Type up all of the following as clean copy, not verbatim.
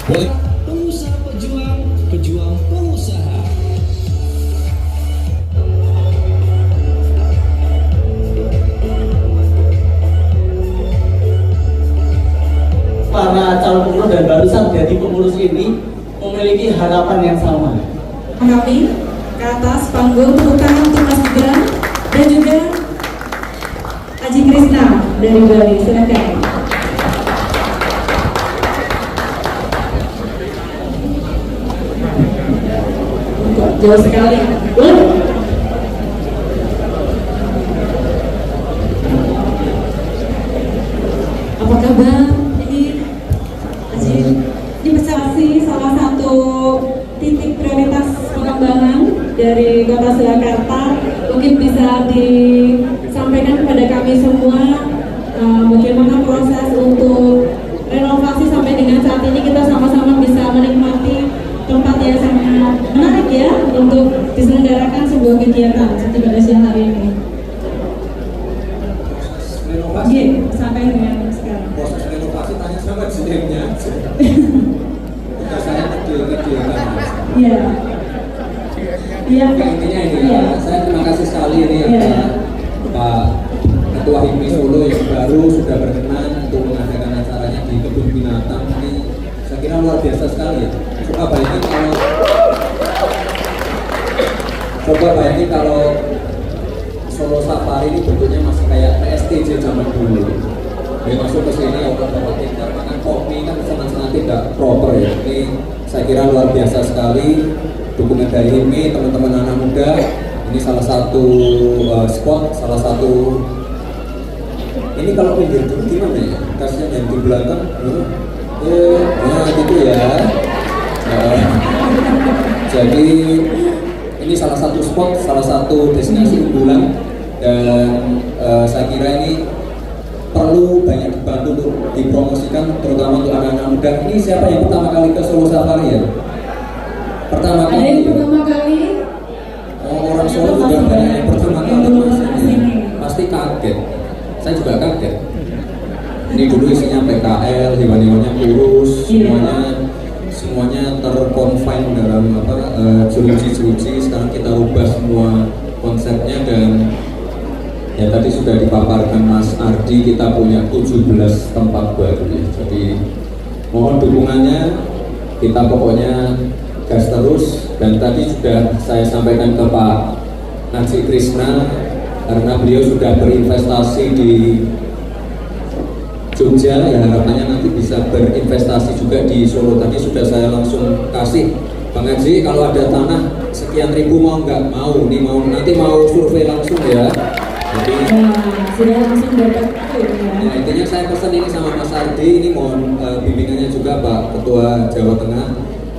Boleh. Pengusaha pejuang, pejuang pengusaha. Para calon pengurus dan barusan jadi pengurus ini memiliki harapan yang sama. Kami ke atas panggung tepuk tangan untuk Mas Gibran dan juga Aji Krisna dari Bali. Silakan. Jauh sekali. Apa kabar? Ini prestasi salah satu titik prioritas pengembangan dari Kota Surakarta. Mungkin bisa disampaikan kepada kami semua bagaimana proses untuk renovasi sampai dengan saat ini kita sama-sama bisa menikmati tempat yang sangat menarik ya untuk diselenggarakan sebuah kegiatan seperti pada siang hari ini. Oke, sampai dengan sekarang. Proses renovasi tanya sama GM-nya aja. Udah saya kecil-kecil kan. Iya. Iya. Intinya ini ya, saya terima kasih sekali ini Pak Ketua HIPMI Solo yang baru sudah berkenan untuk mengadakan acaranya di Kebun Binatang. Ini saya kira luar biasa sekali ya. Coba bayangin kalau Solo Safari ini bentuknya masih kayak PSTJ zaman dulu. Dia masuk ke sini orang-orang kita makan kopi kan senang-senang tidak proper ya. Ini saya kira luar biasa sekali. Dukungan dari HIPMI, teman-teman anak muda. Ini salah satu spot, salah satu. Ini kalau pinggir dulu gimana ya? Kasnya yang di belakang, nah gitu ya. Jadi ini salah satu spot, salah satu destinasi unggulan dan saya kira ini perlu banyak dibantu untuk dipromosikan terutama untuk anak-anak muda. Ini siapa yang pertama kali ke Solo Safari ya? Pertama kali. Ada yang pertama kali. Oh, orang Solo juga banyak yang pertama kali pasti kaget. Saya juga kaget. Ini dulu isinya PKL, hewan-hewannya kurus, semuanya terkonfine dalam jeruji-jeruji. Sekarang kita ubah semua konsepnya dan ya tadi sudah dipaparkan Mas Ardi, kita punya 17 tempat baru ya. Jadi mohon dukungannya, kita pokoknya gas terus. Dan tadi sudah saya sampaikan ke Pak Aji Krisna karena beliau sudah berinvestasi di Jogja, ya harapannya nanti bisa berinvestasi juga di Solo. Tadi sudah saya langsung kasih Bang Haji, kalau ada tanah sekian ribu mau nggak? Mau, nih mau, nanti mau survei langsung ya. Jadi sudah langsung dapat ya. Intinya saya pesan ini sama Mas Ardi, ini mohon bimbingannya juga Pak Ketua Jawa Tengah.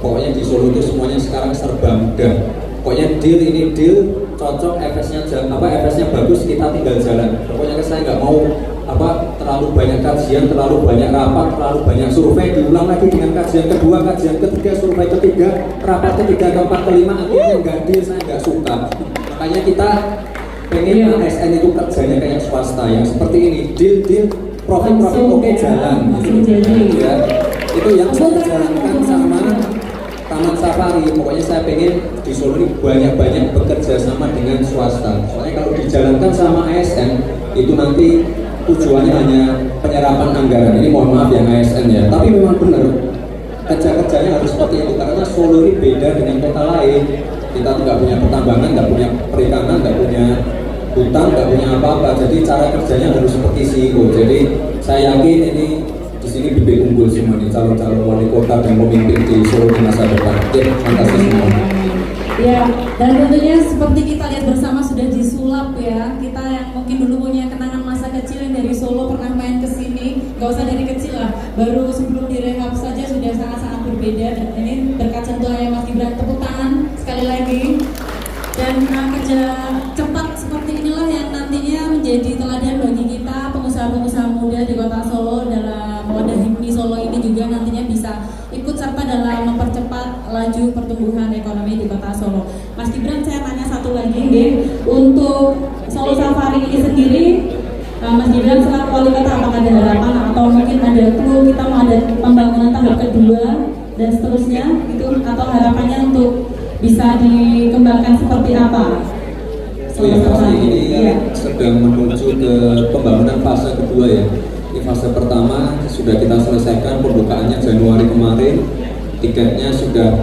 Pokoknya di Solo itu semuanya sekarang serba mudah. Pokoknya deal ini deal cocok, efesnya bagus, kita tinggal jalan. Pokoknya saya nggak mau terlalu banyak kajian, terlalu banyak rapat, terlalu banyak survei, diulang lagi dengan kajian kedua, kajian ketiga, survei ketiga, rapat ketiga, keempat, kelima, akhirnya nggak deal, saya nggak suka. Makanya kita pengen ASN itu kerjanya kayak swasta yang seperti ini, deal, profit oke, jalan. Ya, itu yang saya jalankan sama Taman Safari. Pokoknya saya pengen di Solo ini banyak-banyak bekerja sama dengan swasta. Soalnya kalau dijalankan sama ASN itu nanti tujuannya hanya penyerapan anggaran. Ini mohon maaf yang ASN ya, tapi memang benar kerja-kerjanya harus seperti itu karena Solo ini beda dengan kota lain. Kita nggak punya pertambangan, nggak punya perikanan, nggak punya hutan, nggak punya apa-apa. Jadi cara kerjanya harus seperti CEO. Jadi saya yakin ini di sini bibit unggul semua nih calon-calon wali kota dan pemimpin di Solo di masa depan. Terima kasih semua. Ya, dan tentunya seperti kita lihat bersama sudah disulap ya. Kita yang mungkin dulu punya kenangan masa kecil yang dari Solo pernah main ke sini, nggak usah dari kecil lah. Baru sebelum direhab saja sudah sangat-sangat berbeda. Dan ini berkat sentuhannya Mas Gibran, tepuk tangan sekali lagi. Dan kerja cepat seperti inilah yang nantinya menjadi teladan bagi kita pengusaha-pengusaha muda di Kota Solo dalam wadah HIPMI Solo ini juga nantinya bisa ikut serta dalam mempercepat laju pertumbuhan ekonomi di Kota Solo. Mas Gibran, saya tanya satu lagi, untuk Solo Safari ini sendiri, Mas Gibran selaku wali kota apakah ada harapan atau mungkin ada clue kita mau ada pembangunan tahap kedua dan seterusnya itu, atau harapannya untuk bisa dikembangkan seperti apa? Oh ya, pasti ini sedang menuju ke pembangunan fase kedua ya. Ini fase pertama sudah kita selesaikan pembukaannya Januari kemarin, tiketnya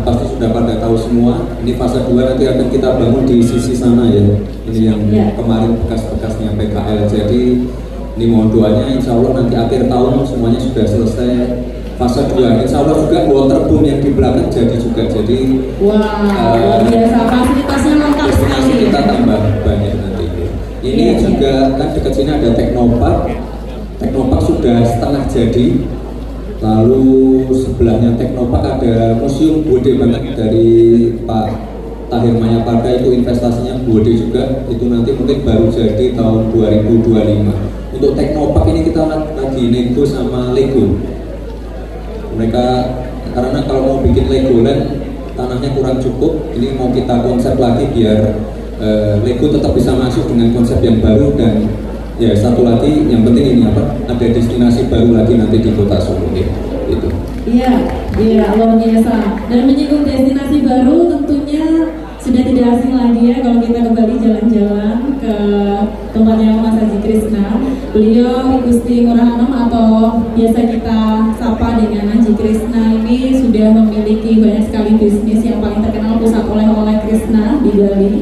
pasti sudah pada tahu semua. Ini fase 2 nanti akan kita bangun di sisi sana ya. Ini yang kemarin bekas-bekasnya PKL. Jadi ini mohon doanya, insya Allah nanti akhir tahun semuanya sudah selesai. Fase 2, insya Allah juga waterboom yang di belakang jadi juga. Jadi luar biasa, fasilitasnya lengkap sekali. Kita tambah banyak nanti. Ini juga kan dekat sini ada Teknopark. Teknopark sudah setengah jadi. Lalu sebelahnya Teknopark ada museum gede banget dari Pak Tahir Mayapada, itu investasinya gede juga. Itu nanti mungkin baru jadi tahun 2025. Untuk Teknopark ini kita lagi nego sama Lego. Mereka karena kalau mau bikin Legoland tanahnya kurang cukup, ini mau kita konsep lagi biar Lego tetap bisa masuk dengan konsep yang baru. Dan ya satu lagi yang penting ini ada destinasi baru lagi nanti di Kota Solo gitu. Iya luar biasa. Dan menyinggung destinasi baru tentunya sudah tidak asing lagi ya kalau kita kembali jalan-jalan ke tempatnya Mas Haji Krisna. Beliau Gusti Ngurah Anom atau biasa kita sapa dengan Haji Krisna ini sudah memiliki banyak sekali bisnis, yang paling terkenal pusat oleh-oleh Krisna di Bali.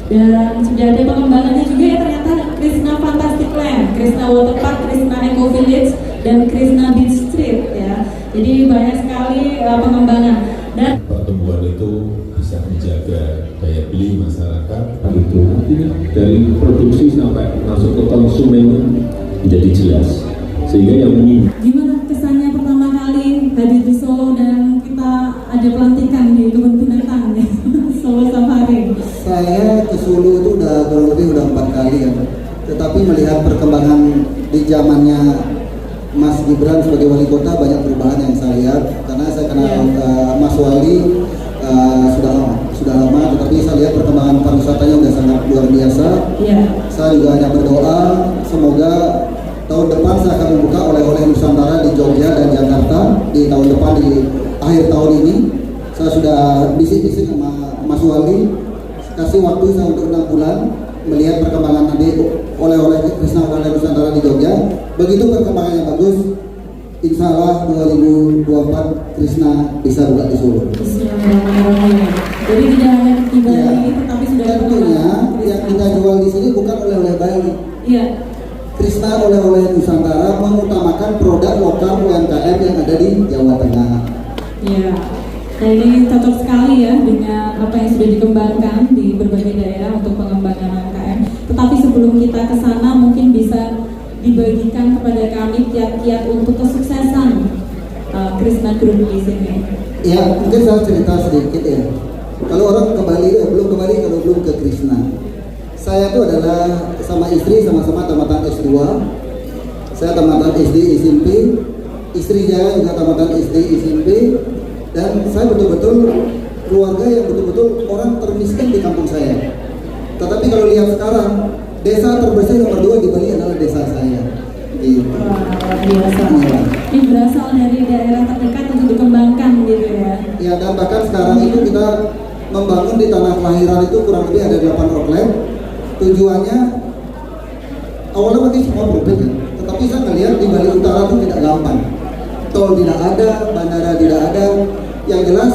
Dan sudah ada pengembangannya juga ya ternyata, Krisna Fantastic Land, Krisna Waterpark, Krisna Eco Village, dan Krisna Beach Street ya. Jadi banyak sekali pengembangan. Dan pertumbuhan itu bisa menjaga daya beli masyarakat, itu artinya dari produksi sampai masuk ke konsumen menjadi jelas, sehingga yang ini. Gimana kesannya pertama kali hadir di Solo dan kita ada pelantikan di kebun binatang nih, Solo Safari? Saya ke Solo itu kurang lebih 4 kali ya, tetapi melihat perkembangan di zamannya Mas Gibran sebagai wali kota, banyak perubahan yang saya lihat. Karena saya kenal Mas Wali sudah lama, tetapi saya lihat perkembangan pariwisatanya sudah sangat luar biasa. Saya juga hanya berdoa semoga tahun depan saya akan membuka oleh-oleh Nusantara di Jogja dan Jakarta di tahun depan, di akhir tahun ini. Saya sudah bisik-bisik sama Mas Wali, kasih waktu saya untuk 6 bulan melihat perkembangan nanti oleh-oleh Krisna oleh Nusantara di Jogja. Begitu perkembangannya bagus, insya Allah 2024 Krisna bisa buka di Solo. Jadi tidak hanya di Bali, tetapi sudah tentunya yang kita jual di sini bukan oleh-oleh Bali. Krisna oleh-oleh Nusantara mengutamakan produk lokal UMKM yang ada di Jawa Tengah. Nah ini cocok sekali ya dengan apa yang sudah dikembangkan di berbagai daerah untuk pengembangan UMKM. Tetapi sebelum kita ke sana, mungkin bisa dibagikan kepada kami kiat-kiat untuk kesuksesan Krisna Group di sini. Ya, mungkin saya cerita sedikit ya. Kalau orang ke Bali, belum ke Bali kalau belum ke Krisna. Saya itu adalah sama istri sama-sama tamatan S2. Saya tamatan SD SMP, istri saya juga tamatan SD SMP. Dan saya betul-betul keluarga yang betul-betul orang termiskin di kampung saya. Tetapi kalau lihat sekarang, desa terbersih nomor 2 di Bali adalah desa saya. Gitu. Biasa. Ini berasal dari daerah terdekat untuk dikembangkan gitu ya. Ya, dan bahkan sekarang itu kita membangun di tanah kelahiran itu kurang lebih ada 8 outlet. Tujuannya awalnya mungkin semua berbeda, tetapi saya melihat di Bali Utara itu tidak gampang. Tol tidak ada, bandara tidak ada. Yang jelas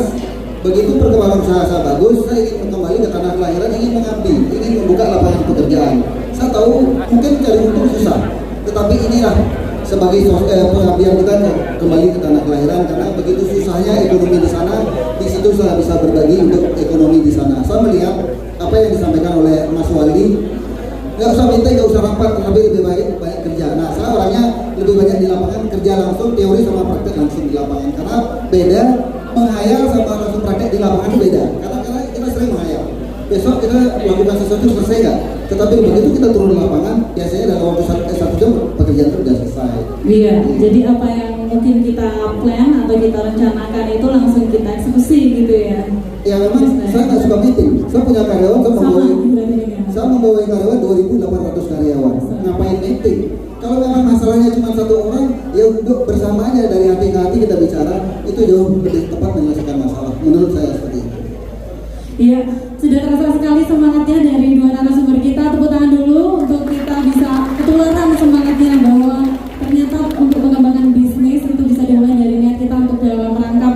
begitu perkembangan usaha saya bagus, saya ingin kembali ke tanah kelahiran, ingin mengabdi, ingin membuka lapangan pekerjaan. Saya tahu mungkin cari untung susah, tetapi inilah sebagai pengabdian kita kembali ke tanah kelahiran, karena begitu susahnya ekonomi di sana, di situ saya bisa berbagi untuk ekonomi di sana. Saya melihat apa yang disampaikan oleh Mas Wali, nggak usah minta, nggak usah rapat, tapi lebih baik kerja. Nah, saya orangnya lebih banyak di lapangan, kerja langsung, teori sama praktek langsung di lapangan. Karena beda, menghayal sama langsung praktek di lapangan itu beda. Karena kita sering menghayal. Besok kita lakukan sesuatu selesai nggak? Tetapi begitu kita turun di lapangan, biasanya dalam waktu 1 jam pekerjaan itu sudah selesai. Iya, jadi apa yang mungkin kita plan atau kita rencanakan itu langsung kita eksekusi gitu ya. Ya memang saya nggak suka meeting. Saya punya karyawan, saya membawa karyawan 2.800 karyawan. Ngapain meeting? Kalau memang masalahnya cuma satu orang, ya duduk bersamanya dari hati ke hati kita bicara, itu jauh lebih tepat menyelesaikan masalah. Menurut saya seperti itu. Iya, sudah terasa sekali semangatnya dari dua narasumber kita. Tepuk tangan dulu untuk kita bisa ketularan semangatnya bahwa ternyata untuk mengembangkan bisnis itu bisa dimulai dari niat kita untuk dalam rangka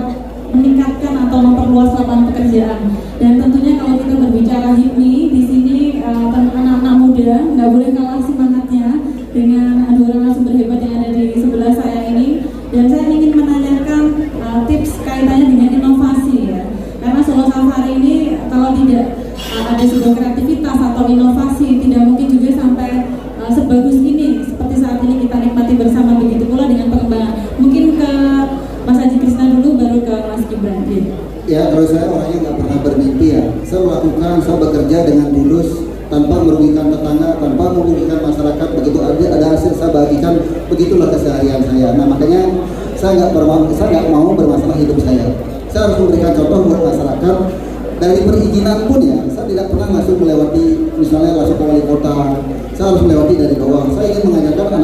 meningkatkan atau memperluas lapangan pekerjaan. Dan tentunya kalau kita berbicara HIPMI di sini anak-anak muda nggak boleh kalah semangatnya dengan dua narasumber hebat yang ada di sebelah saya ini. Dan saya ingin menanyakan tips kaitannya dengan inovasi ya. Karena Solo Safari ini kalau tidak ada sebuah kreativitas atau inovasi tidak mungkin juga sampai sebagus ini seperti saat ini kita nikmati bersama. Begitu pula dengan pengembangan. Mungkin ke Mas Haji Krisna dulu, baru ke Mas Gibran. Ya, kalau saya orangnya nggak pernah bermimpi ya. Saya melakukan, saya bekerja dengan tulus tanpa merugikan tetangga, tanpa merugikan masyarakat. Begitu ada hasil saya bagikan, begitulah keseharian saya. Nah makanya saya nggak mau bermasalah hidup saya. Saya harus memberikan contoh buat masyarakat. Dari perizinan pun ya, saya tidak pernah langsung melewati, misalnya langsung ke wali kota. Saya harus melewati dari bawah. Saya ingin mengajarkan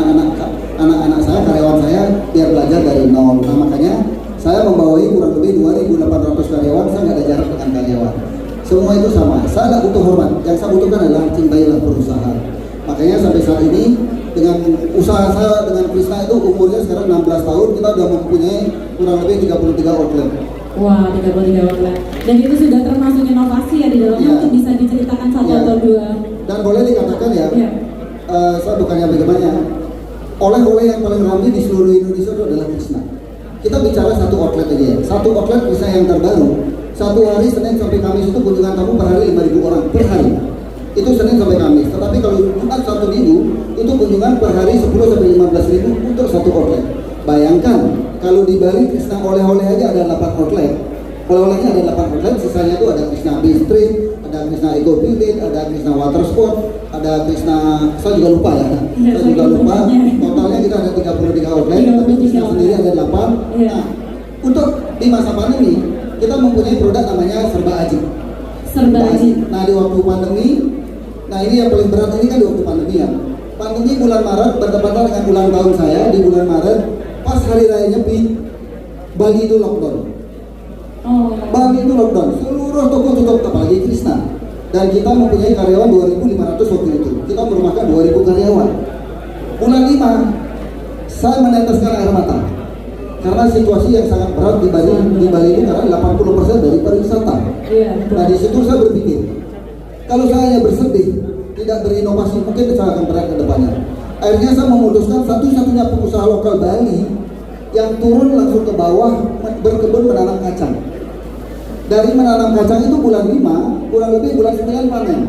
anak-anak saya, karyawan saya, biar belajar dari nol. Nah makanya saya membawahi kurang lebih 2.800 karyawan. Saya nggak ada jarak dengan karyawan. Semua itu sama. Saya nggak butuh hormat. Yang saya butuhkan adalah cintailah perusahaan. Makanya sampai saat ini dengan usaha saya dengan Krisna itu umurnya sekarang 16 tahun, kita sudah mempunyai kurang lebih 33 outlet. Wah, 33 outlet. Dan itu sudah termasuk inovasi ya di dalamnya, mungkin bisa diceritakan satu atau dua. Dan boleh dikatakan ya, saya bukannya bagaimana, oleh-oleh yang paling ramai di seluruh Indonesia itu adalah Krisna. Kita bicara satu outlet aja ya, satu outlet Krisna yang terbaru. Satu hari Senin sampai Kamis itu kunjungan tamu per hari 5.000 orang per hari. Itu Senin sampai Kamis. Tetapi kalau Jumat Sabtu Minggu itu kunjungan per hari 10 sampai 15.000 untuk satu outlet. Bayangkan kalau di Bali Krisna oleh-oleh aja ada 8 outlet. Oleh-olehnya ada 8 outlet, sisanya itu ada Krisna Bistreet, ada Krisna Eco Village, ada Krisna Water Sport, ada Krisna, saya juga lupa ya. Saya juga lupa. Totalnya kita ada 33 outlet, tapi Krisna sendiri ada 8. Nah, untuk di masa pandemi kita mempunyai produk namanya Serba Aji. Serba Aji. Nah, di waktu pandemi, nah ini yang paling berat ini kan di waktu pandemi ya. Pandemi bulan Maret bertepatan dengan ulang tahun saya di bulan Maret, pas hari raya Nyepi, Bali itu lockdown. Bali itu lockdown, seluruh toko tutup apalagi Krisna. Dan kita mempunyai karyawan 2.500 waktu itu. Kita merumahkan 2.000 karyawan. Bulan 5, saya meneteskan air mata. Karena situasi yang sangat berat di Bali ini karena 80% dari pariwisata. Nah di situ saya berpikir, kalau saya hanya bersedih, tidak berinovasi, mungkin saya akan berat ke depannya. Akhirnya saya memutuskan satu-satunya pengusaha lokal Bali yang turun langsung ke bawah berkebun menanam kacang. Dari menanam kacang itu bulan 5, kurang lebih bulan 9 panen.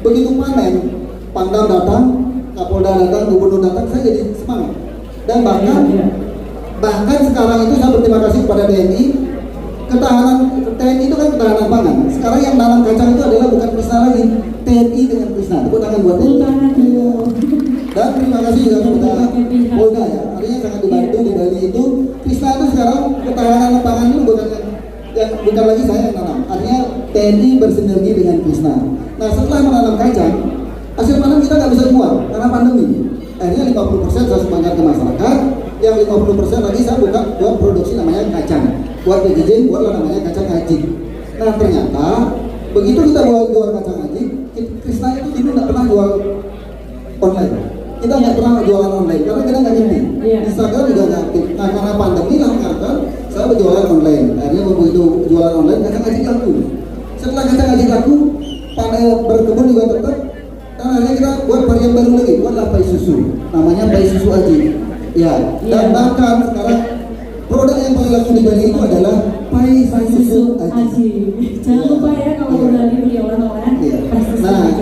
Begitu panen, Pangdam datang, Kapolda datang, Gubernur datang, saya jadi semangat. Dan bahkan sekarang itu saya berterima kasih kepada TNI. Ketahanan TNI itu kan ketahanan pangan. Sekarang yang nanam kacang itu adalah bukan Krisna lagi, TNI dengan Krisna. Tepuk tangan buat TNI. Dan terima kasih juga kepada Polda ya. Artinya sangat dibantu di Bali itu. Krisna itu sekarang ketahanan pangan itu bukan lagi saya yang nanam. Artinya TNI bersinergi dengan Krisna. Nah setelah menanam kacang, hasil panen kita nggak bisa jual karena pandemi. Akhirnya 50% saya sumbangkan ke masyarakat. Yang 50% lagi saya buat produksi namanya kacang, buat packaging, buatlah namanya kacang haji. Nah ternyata begitu kita jual kacang haji, Krisna itu dulu nggak pernah jual online. Kita nggak pernah jualan online karena kita nggak ngerti. Instagram juga nggak aktif. Nah karena pandemi lah kan saya berjualan online. Akhirnya begitu jualan online kacang haji laku. Setelah kacang haji laku, panen berkebun juga tetap. Dan akhirnya kita buat varian baru lagi, buatlah pai susu. Namanya pai susu haji. Ya, dan bahkan sekarang produk yang paling laku di Bali itu adalah pai susu aji. Jangan lupa ya kalau udah dibeli oleh-oleh. Nah,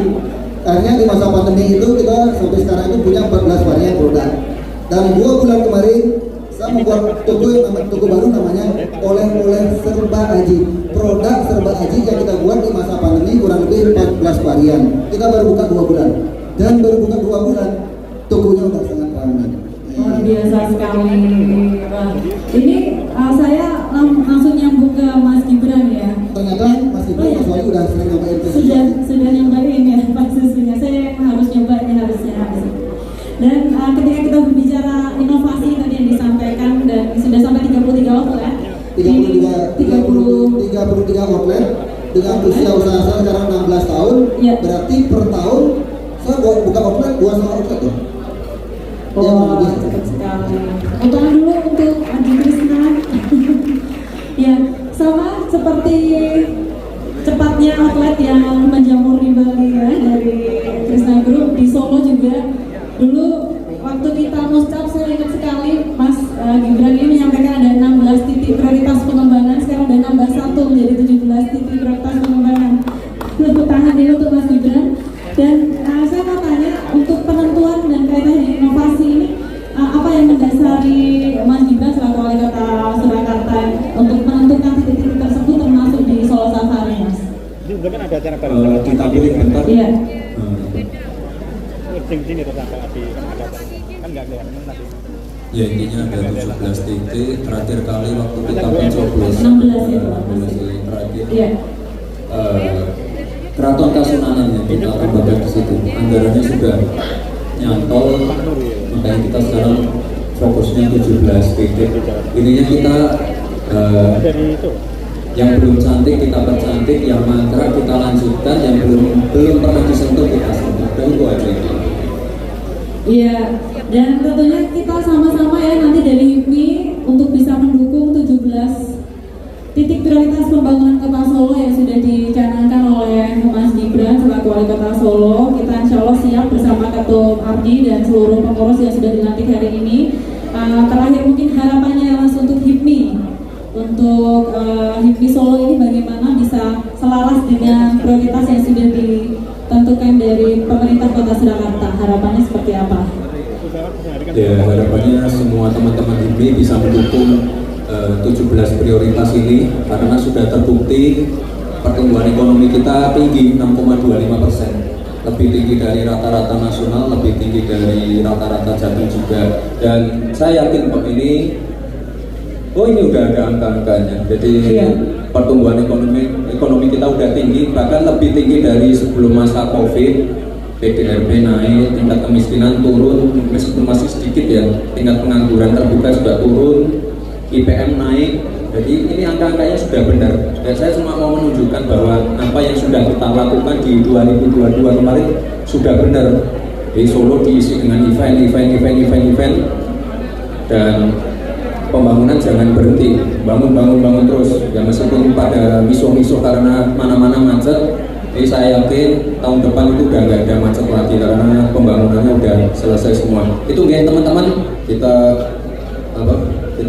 akhirnya di masa pandemi itu kita sampai sekarang itu punya 14 varian produk. Dan 2 bulan kemarin saya membuat toko baru namanya oleh-oleh Serba Aji. Produk Serba Aji yang kita buat di masa pandemi kurang lebih 14 varian. Kita baru buka 2 bulan. Dan baru buka 2 bulan, tokonya udah sangat ramai. Luar biasa sekali. Ini saya langsung nyambung ke Mas Gibran ya. Ternyata Mas Gibran soalnya udah sering nyobain sudah nyobain ya Pak susunya. Saya yang harus nyobain harusnya. Dan ketika kita berbicara inovasi dengan usia usaha saya sekarang 16 tahun, Iya. berarti per tahun saya buka outlet 2 setengah outlet loh. Oh, cepat sekali. Tangan dulu untuk Adi Krisna. Ya, sama seperti cepatnya outlet yang menjamur di Bali ya dari Krisna Group di Solo juga. Dulu waktu kita muskap saya ingat sekali Mas Gibran ini menyampaikan ada 16 titik prioritas pengembangan, sekarang udah nambah 1 menjadi 17 titik prioritas pengembangan. Tepuk tangan dulu untuk Mas Gibran. Dan saya mau tanya untuk penentuan dan kaitan dengan inovasi ini apa yang mendasari Mas Gibran selaku wali kota Surakarta untuk menentukan titik-titik tersebut termasuk di Solo Safari, Mas? Ini kan ada acara bareng-bareng. Ditampilin bentar. Iya. Sini tetangga Adi kan ada kan nggak kelihatan nanti. Ya intinya ada 17 titik. Terakhir kali waktu kita mencoblos 16 itu. terakhir. Iya. Keraton Kasunanan yang kita tambahkan di situ. Anggarannya sudah nyantol, makanya kita sekarang fokusnya 17 titik. Ininya kita Dari itu. yang belum cantik kita percantik, yang mangkrak kita lanjutkan, yang belum pernah disentuh kita sentuh. Dan itu aja. Iya, dan tentunya kita sama-sama ya nanti dari HIPMI untuk bisa mendukung 17 titik prioritas pembangunan Kota Solo yang sudah dicanangkan oleh Mas Gibran selaku wali Kota Solo. Kita insya Allah siap bersama Ketum Ardi dan seluruh pengurus yang sudah dilantik hari ini. Terakhir mungkin harapannya langsung untuk HIPMI. Untuk HIPMI Solo ini bagaimana bisa selaras dengan prioritas yang sudah ditentukan dari pemerintah Kota Surakarta. Harapannya seperti apa? Ya harapannya semua teman-teman HIPMI bisa mendukung 17 prioritas ini karena sudah terbukti pertumbuhan ekonomi kita tinggi 6,25%, lebih tinggi dari rata-rata nasional, lebih tinggi dari rata-rata Jateng juga. Dan saya yakin kok ini udah ada angka-angkanya. Jadi pertumbuhan ekonomi kita udah tinggi, bahkan lebih tinggi dari sebelum masa Covid. PDRB naik, tingkat kemiskinan turun, meskipun masih sedikit ya, tingkat pengangguran terbuka juga turun, IPM naik. Jadi ini angka-angkanya sudah benar. Dan saya cuma mau menunjukkan bahwa apa yang sudah kita lakukan di 2022 kemarin sudah benar. Di Solo diisi dengan event, dan pembangunan jangan berhenti, bangun terus. Ya meskipun pada miso-miso karena mana-mana macet. Jadi saya yakin tahun depan itu udah nggak ada macet lagi karena pembangunannya udah selesai semua. Itu ya teman-teman, kita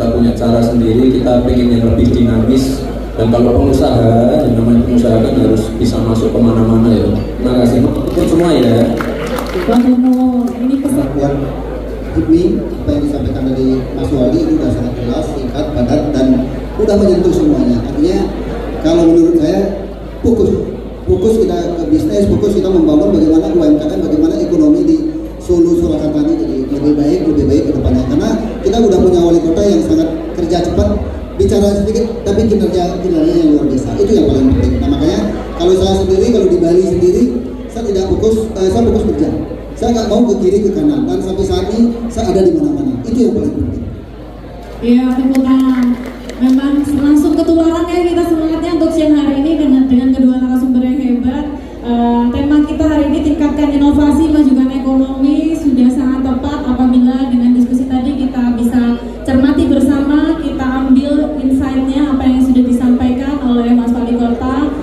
punya cara sendiri, kita pengen yang lebih dinamis. Dan kalau pengusaha, yang namanya pengusaha kan harus bisa masuk kemana-mana ya. Terima kasih untuk semua ya. Ini pesan Buat HIPMI, apa yang disampaikan dari Mas Wali itu sudah sangat jelas, singkat, padat, dan udah menyentuh semuanya. Artinya kalau menurut saya fokus kita ke bisnis, fokus kita membangun bagaimana UMKM, bagaimana ekonomi di Solo Surakarta ini jadi lebih baik ke depannya. Karena kita udah punya wali kota yang sangat kerja cepat, bicara sedikit tapi kinerjanya yang luar biasa. Itu yang paling penting. Nah makanya kalau saya sendiri, kalau di Bali sendiri, saya tidak fokus, saya fokus kerja. Saya nggak mau ke kiri ke kanan, dan sampai saat ini saya ada di mana-mana. Itu yang paling penting. Iya, tepuk tangan. Memang langsung ketularan ya kita semangatnya untuk siang hari ini dengan kedua narasumber yang hebat. Tema kita hari ini tingkatkan inovasi, majukan ekonomi sudah sangat tepat apabila dengan diskusi tadi kita bisa cermati bersama, kita ambil insight-nya apa yang sudah disampaikan oleh Mas Wali Kota,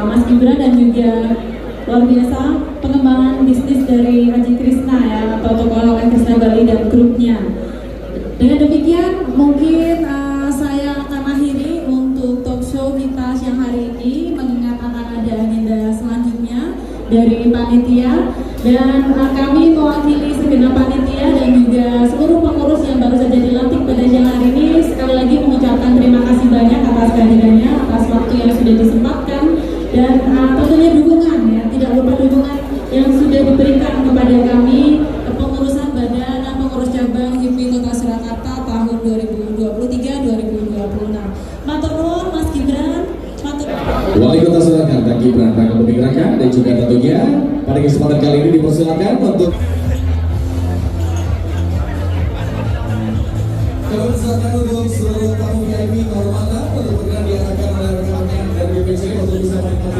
Mas Gibran, dan juga luar biasa pengembangan bisnis dari Haji Krisna ya, atau tokoh Krisna Bali dan grupnya. Dengan demikian mungkin saya akan akhiri untuk talk show kita siang hari ini, mengingat akan ada agenda selanjutnya dari panitia, dan kami mewakili segenap panitia dan juga seluruh pengurus yang baru saja dilantik pada siang hari ini sekali lagi mengucapkan terima kasih banyak atas kehadirannya, atas waktu yang sudah disempatkan, dan tentunya dukungan ya, tidak lupa dukungan yang sudah diberikan kepada kami kepengurusan badan dan pengurus cabang HIPMI Kota Surakarta tahun 2023-2026. Matur nuwun Mas Gibran, matur Wali Kota Surakarta Gibran Raka Buming Raka, dan juga tentunya pada kesempatan kali ini dipersilakan untuk Silakan untuk seluruh tamu VIP kehormatan untuk berkenan diarahkan oleh rekan-rekan dari BPC untuk bisa menikmati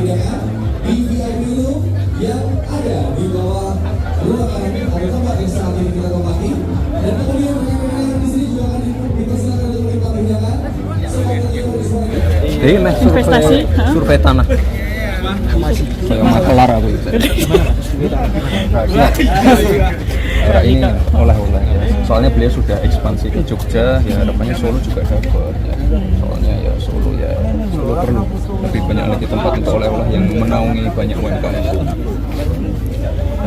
meh Investasi, survei tanah. Saya makelar aku. Nah, ini oleh-oleh. Soalnya beliau sudah ekspansi ke Jogja, ya harapannya Solo juga dapat. Ya. Soalnya ya Solo perlu lebih banyak lagi tempat untuk oleh-oleh yang menaungi banyak UMKM.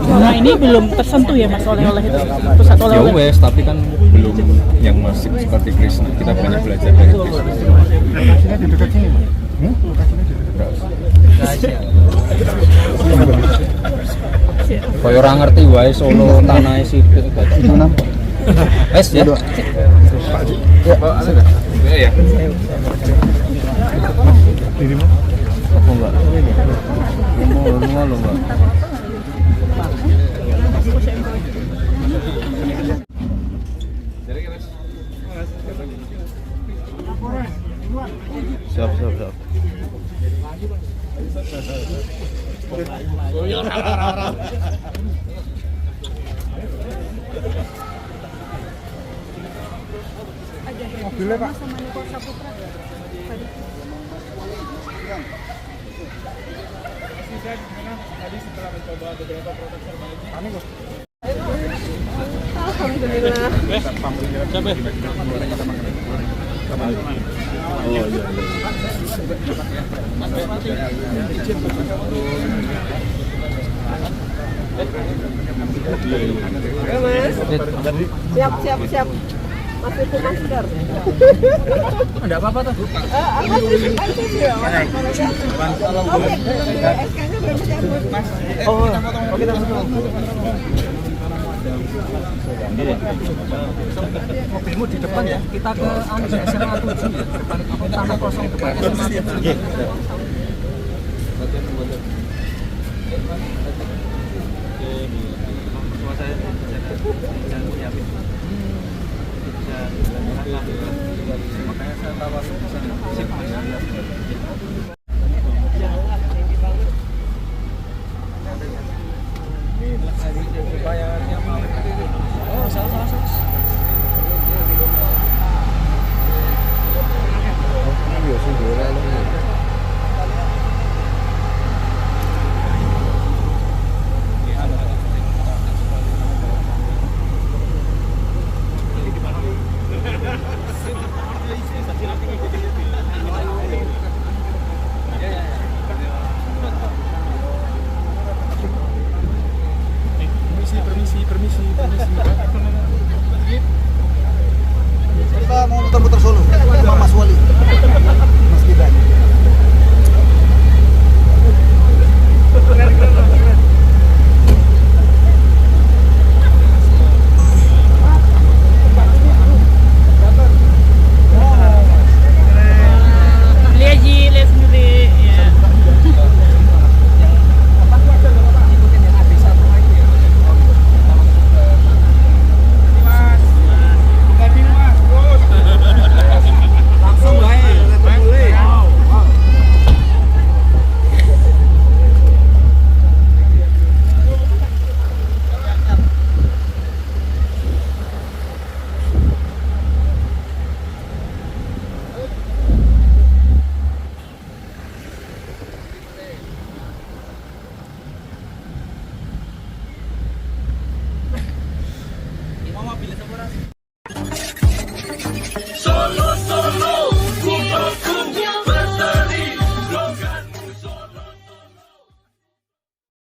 Nah ini belum tersentuh ya mas oleh-oleh itu, pusat Ya oleh-oleh. wes, tapi kan belum yang masif seperti Krishna. Kita banyak belajar dari Krishna. Kaya ora ngerti wae Solo tanahe sithik dadi. Wes ya. Ya. Dirimu? Apa enggak? Mau lo enggak? Siap. Mobilnya Pak. Tadi setelah mencoba beberapa produk terbaik, kami alhamdulillah. Siap. Masih itu masker. Ada apa-apa tuh? Mobilmu di depan ya. Kita ke SMA 7 ya. Depan tanah kosong depan SMA 7. Makanya saya tahu permisi. Kita mau muter-muter Solo sama Mas Wali, Mas Gibran. Lihat sendiri ya. Mama pilih sekolah.